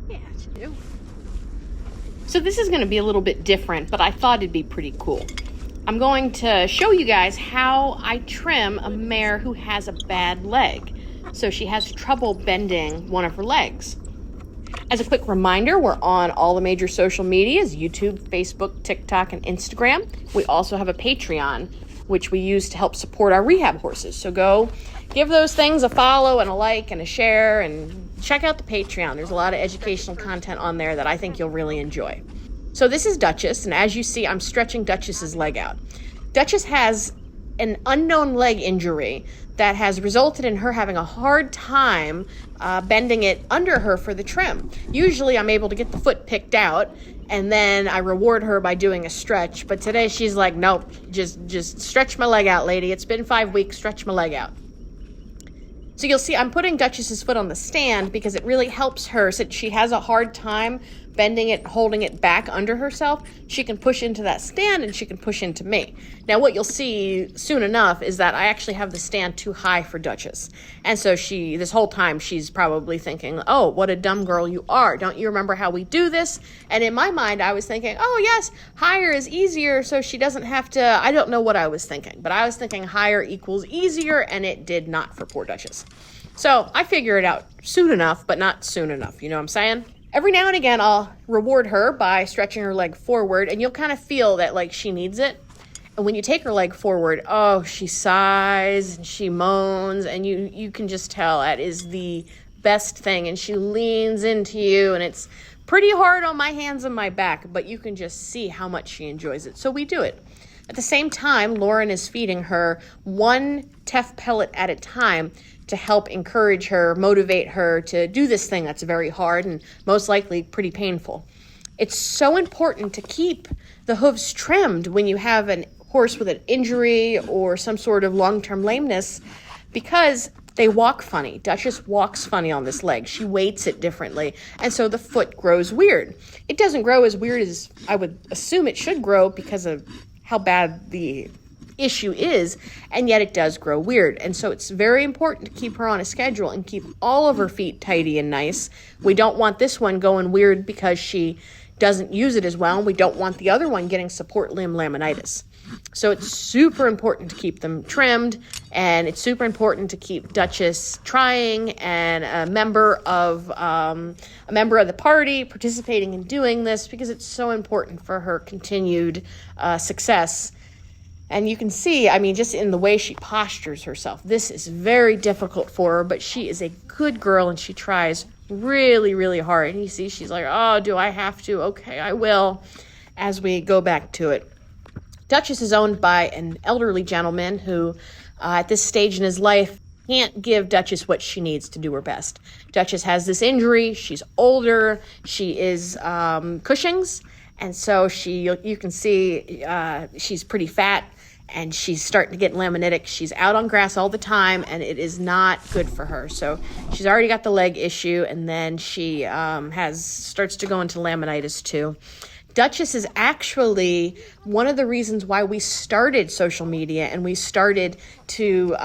Yeah, you do. So this is going to be a little bit different, but I thought it'd be pretty cool. I'm going to show you guys how I trim a mare who has a bad leg. So she has trouble bending one of her legs. As a quick reminder, we're on all the major social medias, YouTube, Facebook, TikTok, and Instagram. We also have a Patreon, which we use to help support our rehab horses. So go give those things a follow and a like and a share, and check out the Patreon. There's a lot of educational content on there that I think you'll really enjoy. So this is Duchess, and as you see, I'm stretching Duchess's leg out. Duchess has an unknown leg injury that has resulted in her having a hard time bending it under her for the trim. Usually I'm able to get the foot picked out, and then I reward her by doing a stretch. But today she's like, nope, just stretch my leg out, lady. It's been 5 weeks, stretch my leg out. So you'll see I'm putting Duchess's foot on the stand because it really helps her. Since she has a hard time bending it, holding it back under herself, she can push into that stand and she can push into me. Now what you'll see soon enough is that I actually have the stand too high for Duchess. And so this whole time she's probably thinking, oh, what a dumb girl you are. Don't you remember how we do this? And in my mind, I was thinking, oh yes, higher is easier so she doesn't have to, I don't know what I was thinking, but I was thinking higher equals easier, and it did not for poor Duchess. So I figure it out soon enough, but not soon enough. You know what I'm saying? Every now and again, I'll reward her by stretching her leg forward, and you'll kind of feel that like she needs it. And when you take her leg forward, oh, she sighs and she moans, and you can just tell that is the best thing. And she leans into you, and it's pretty hard on my hands and my back, but you can just see how much she enjoys it. So we do it. At the same time, Lauren is feeding her one teff pellet at a time to help encourage her, motivate her to do this thing that's very hard and most likely pretty painful. It's so important to keep the hooves trimmed when you have a horse with an injury or some sort of long-term lameness, because they walk funny. Duchess walks funny on this leg. She weights it differently, and so the foot grows weird. It doesn't grow as weird as I would assume it should grow because of how bad the issue is, and yet it does grow weird. And so it's very important to keep her on a schedule and keep all of her feet tidy and nice. We don't want this one going weird because she doesn't use it as well, and we don't want the other one getting support limb laminitis. So it's super important to keep them trimmed, and it's super important to keep Duchess trying and a member of the party participating in doing this, because it's so important for her continued success. And you can see, I mean, just in the way she postures herself, this is very difficult for her, but she is a good girl and she tries really, really hard. And you see, she's like, oh, do I have to? Okay, I will, as we go back to it. Duchess is owned by an elderly gentleman who, at this stage in his life, can't give Duchess what she needs to do her best. Duchess has this injury. She's older. She is Cushing's. And so you can see she's pretty fat, and she's starting to get laminitic. She's out on grass all the time, and it is not good for her. So she's already got the leg issue, and then she starts to go into laminitis too. Duchess is actually one of the reasons why we started social media, and we started to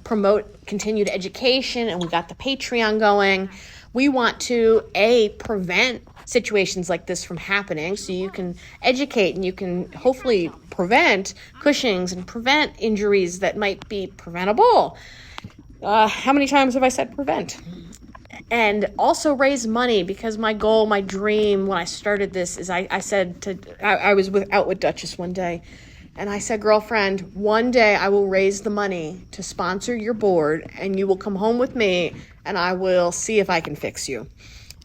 promote continued education, and we got the Patreon going. We want to, prevent situations like this from happening, so you can educate and you can hopefully prevent Cushing's and prevent injuries that might be preventable. How many times have I said prevent? And also raise money, because my goal, my dream when I started this is I was out with Duchess one day, and I said, girlfriend, one day I will raise the money to sponsor your board, and you will come home with me, and I will see if I can fix you.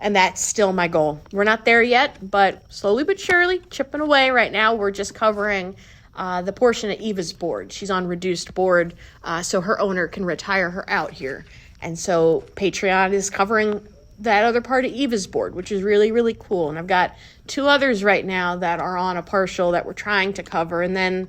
And that's still my goal. We're not there yet, but slowly but surely, chipping away. Right now, we're just covering the portion of Eva's board. She's on reduced board, so her owner can retire her out here. And so Patreon is covering that other part of Eva's board, which is really, really cool. And I've got 2 others right now that are on a partial that we're trying to cover. And then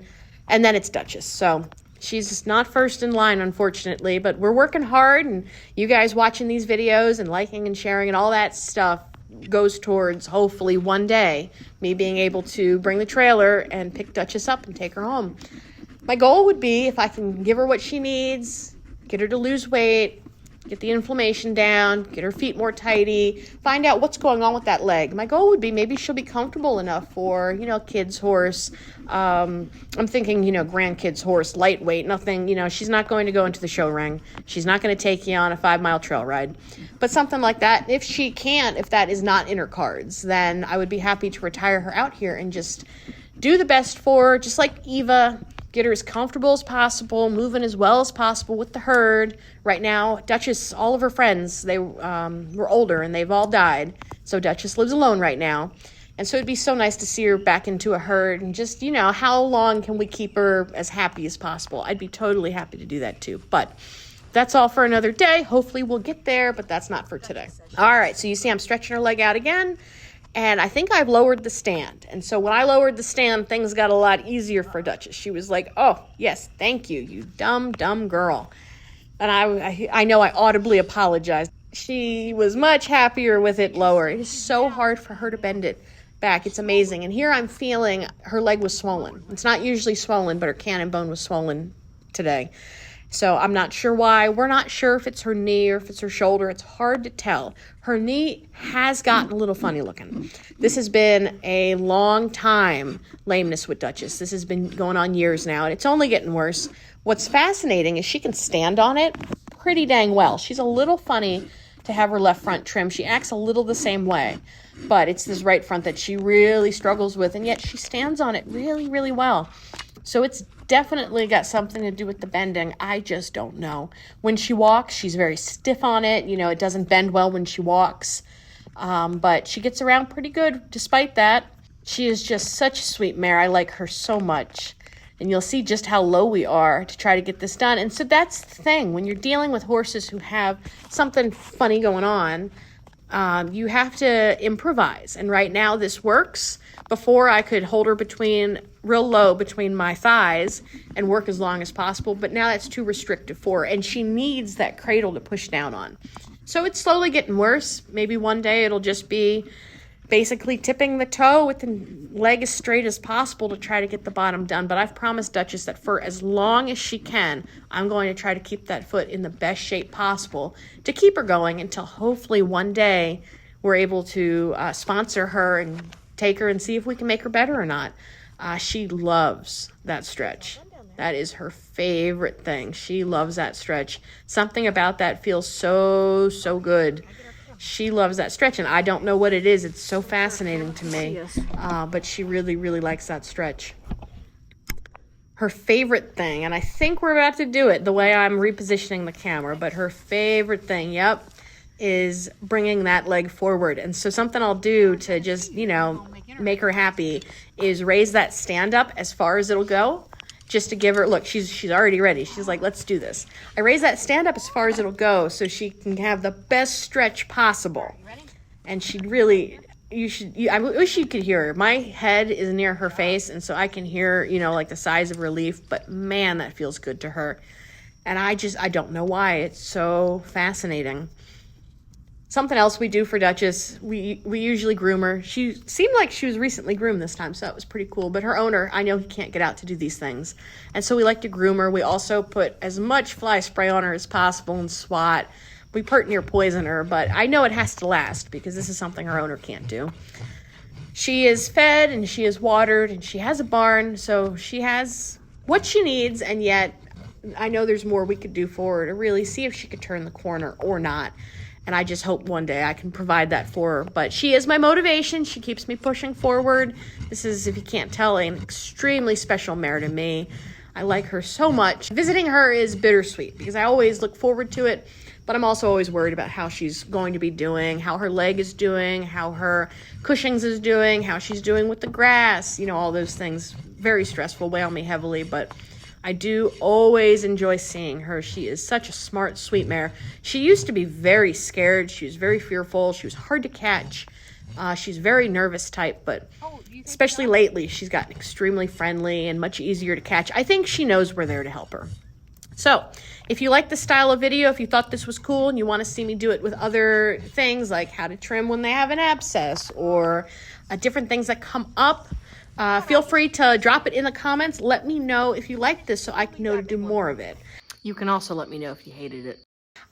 it's Duchess. So she's not first in line, unfortunately, but we're working hard. And you guys watching these videos and liking and sharing and all that stuff goes towards, hopefully one day, me being able to bring the trailer and pick Duchess up and take her home. My goal would be, if I can give her what she needs, get her to lose weight, get the inflammation down, get her feet more tidy, find out what's going on with that leg. My goal would be maybe she'll be comfortable enough for, you know, kids' horse. I'm thinking, you know, grandkids' horse, lightweight, nothing, you know, she's not going to go into the show ring. She's not going to take you on a 5-mile trail ride. But something like that, if she can't, if that is not in her cards, then I would be happy to retire her out here and just do the best for her, just like Eva. Get her as comfortable as possible, moving as well as possible with the herd. Right now, Duchess, all of her friends, they were older and they've all died. So Duchess lives alone right now. And so it'd be so nice to see her back into a herd and just, you know, how long can we keep her as happy as possible? I'd be totally happy to do that too. But that's all for another day. Hopefully we'll get there, but that's not for today. All right, so you see I'm stretching her leg out again. And I think I've lowered the stand. And so when I lowered the stand, things got a lot easier for Duchess. She was like, oh, yes, thank you, you dumb, dumb girl. And I know I audibly apologized. She was much happier with it lower. It is so hard for her to bend it back. It's amazing. And here I'm feeling her leg was swollen. It's not usually swollen, but her cannon bone was swollen today. So I'm not sure why. We're not sure if it's her knee or if it's her shoulder. It's hard to tell. Her knee has gotten a little funny looking. This has been a long time lameness with Duchess. This has been going on years now, and it's only getting worse. What's fascinating is she can stand on it pretty dang well. She's a little funny to have her left front trim. She acts a little the same way, but it's this right front that she really struggles with, and yet she stands on it really, really well. So it's definitely got something to do with the bending. I just don't know. When she walks, she's very stiff on it. You know, it doesn't bend well when she walks. But she gets around pretty good despite that. She is just such a sweet mare. I like her so much. And you'll see just how low we are to try to get this done. And so that's the thing. When you're dealing with horses who have something funny going on, you have to improvise. And right now this works. Before I could hold her real low between my thighs and work as long as possible, but now that's too restrictive for her, and she needs that cradle to push down on. So it's slowly getting worse. Maybe one day it'll just be basically tipping the toe with the leg as straight as possible to try to get the bottom done. But I've promised Duchess that for as long as she can, I'm going to try to keep that foot in the best shape possible to keep her going until hopefully one day we're able to sponsor her and take her and see if we can make her better or not. She loves that stretch. That is her favorite thing. She loves that stretch. Something about that feels so, so good. She loves that stretch, and I don't know what it is. It's so fascinating to me. But she really, really likes that stretch. Her favorite thing, and I think we're about to do it the way I'm repositioning the camera, but her favorite thing, yep, is bringing that leg forward. And so something I'll do to just, you know, make her happy is raise that stand up as far as it'll go, just to give her, look, she's already ready. She's like, let's do this. I raise that stand up as far as it'll go so she can have the best stretch possible. And she really, I wish you could hear her. My head is near her face, and so I can hear, you know, like the sighs of relief, but man, that feels good to her. And I don't know why. It's so fascinating. Something else we do for Duchess, we usually groom her. She seemed like she was recently groomed this time, so that was pretty cool. But her owner, I know he can't get out to do these things. And so we like to groom her. We also put as much fly spray on her as possible and swat. We pert near poison her, but I know it has to last because this is something her owner can't do. She is fed and she is watered and she has a barn, so she has what she needs, and yet I know there's more we could do for her to really see if she could turn the corner or not. And I just hope one day I can provide that for her. But she is my motivation. She keeps me pushing forward. This is, if you can't tell, an extremely special mare to me. I like her so much. Visiting her is bittersweet because I always look forward to it. But I'm also always worried about how she's going to be doing, how her leg is doing, how her Cushing's is doing, how she's doing with the grass. You know, all those things. Very stressful, weigh on me heavily, but I do always enjoy seeing her. She is such a smart, sweet mare. She used to be very scared. She was very fearful. She was hard to catch. She's very nervous type, but especially lately, she's gotten extremely friendly and much easier to catch. I think she knows we're there to help her. So if you like this style of video, if you thought this was cool and you want to see me do it with other things like how to trim when they have an abscess or different things that come up, feel free to drop it in the comments. Let me know if you like this so I can know to do more of it. You can also let me know if you hated it.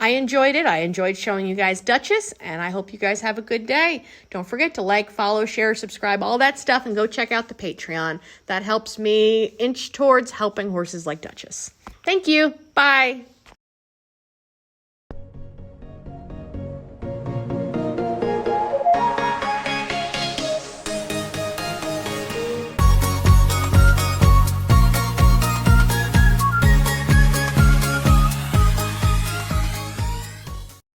I enjoyed it. I enjoyed showing you guys Duchess, and I hope you guys have a good day. Don't forget to like, follow, share, subscribe, all that stuff, and go check out the Patreon. That helps me inch towards helping horses like Duchess. Thank you. Bye.